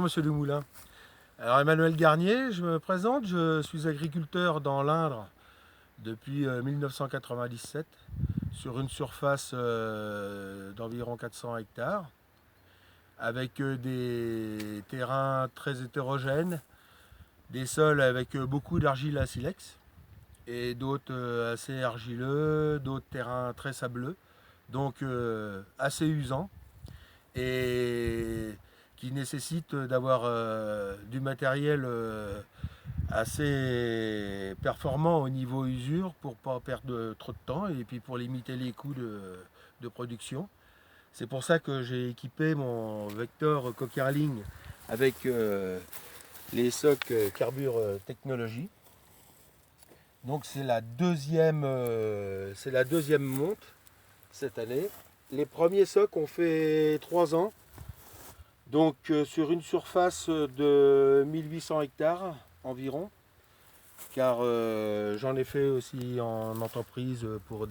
Monsieur Dumoulin. Alors Emmanuel Garnier, je me présente, je suis agriculteur dans l'Indre depuis 1997 sur une surface d'environ 400 hectares avec des terrains très hétérogènes, des sols avec beaucoup d'argile à silex et d'autres assez argileux, d'autres terrains très sableux, donc assez usants et qui nécessitent d'avoir du matériel assez performant au niveau usure pour ne pas perdre trop de temps et puis pour limiter les coûts de production. C'est pour ça que j'ai équipé mon Vector Cokerling avec les socs Carbure Technologie. Donc c'est la deuxième monte cette année. Les premiers socs ont fait 3 ans. Donc sur une surface de 1800 hectares environ, car j'en ai fait aussi en entreprise pour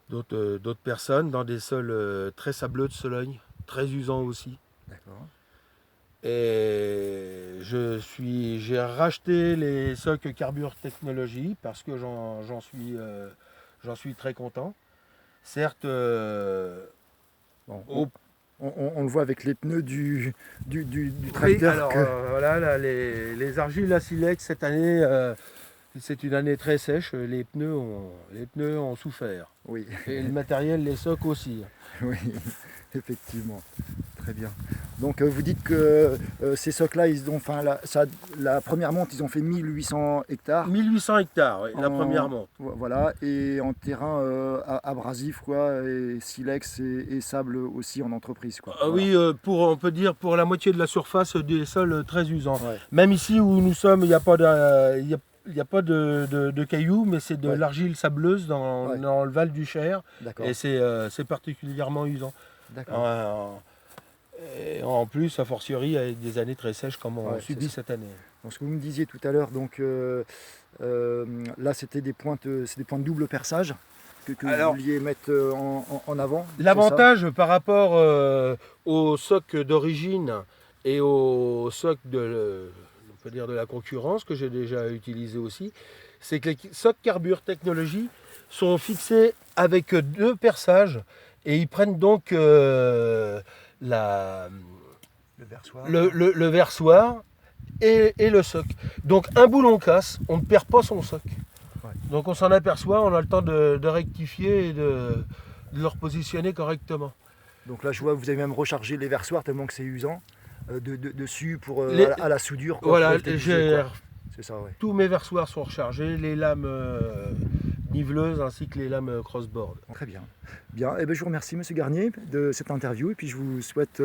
d'autres personnes dans des sols très sableux de Sologne, très usants aussi. D'accord. Et j'ai racheté les socs Carbure Technologie parce que j'en suis très content. Certes, Bon, au on le voit avec les pneus du oui, tracteur. alors voilà, là, les argiles à silex cette année, c'est une année très sèche. Les pneus ont souffert. Oui, Et le matériel, les socs aussi. oui, effectivement. Très bien. Donc vous dites que ces socs-là, la première monte, ils ont fait 1800 hectares. 1800 hectares, oui, la première monte. Voilà, et en terrain abrasif, quoi, et silex et sable aussi en entreprise, quoi. Voilà. Oui, on peut dire pour la moitié de la surface des sols très usants. Ouais. Même ici où nous sommes, il n'y a pas de cailloux, mais c'est de Ouais. l'argile sableuse Ouais. dans le Val du Cher. D'accord. Et c'est particulièrement usant. D'accord. Et en plus, a fortiori, avec des années très sèches comme on Ouais, subit c'est ça. cette année. Donc, ce que vous me disiez tout à l'heure, donc là c'était des pointes, c'est des points de double perçage que Alors, vous vouliez mettre en avant. C'est ça? l'avantage par rapport au soc d'origine et au soc on peut dire de la concurrence que j'ai déjà utilisé aussi, c'est que les socs Carbure Technologie sont fixés avec 2 perçages et ils prennent donc Le versoir. le versoir et le soc. Donc un boulon casse, on ne perd pas son soc. Ouais. Donc on s'en aperçoit, on a le temps de rectifier et de le repositionner correctement. Donc là je vois que vous avez même rechargé les versoirs tellement que c'est usant dessus pour à la soudure. Quoi, Voilà, pour le déguiser, quoi. C'est ça, ouais. tous mes versoirs sont rechargés, les lames niveleuses ainsi que les lames crossboard. Très bien. Bien, et ben, je vous remercie Monsieur Garnier de cette interview et puis je vous souhaite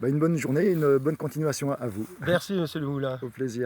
une bonne journée et une bonne continuation à vous. Merci Monsieur le Moulin. Au plaisir.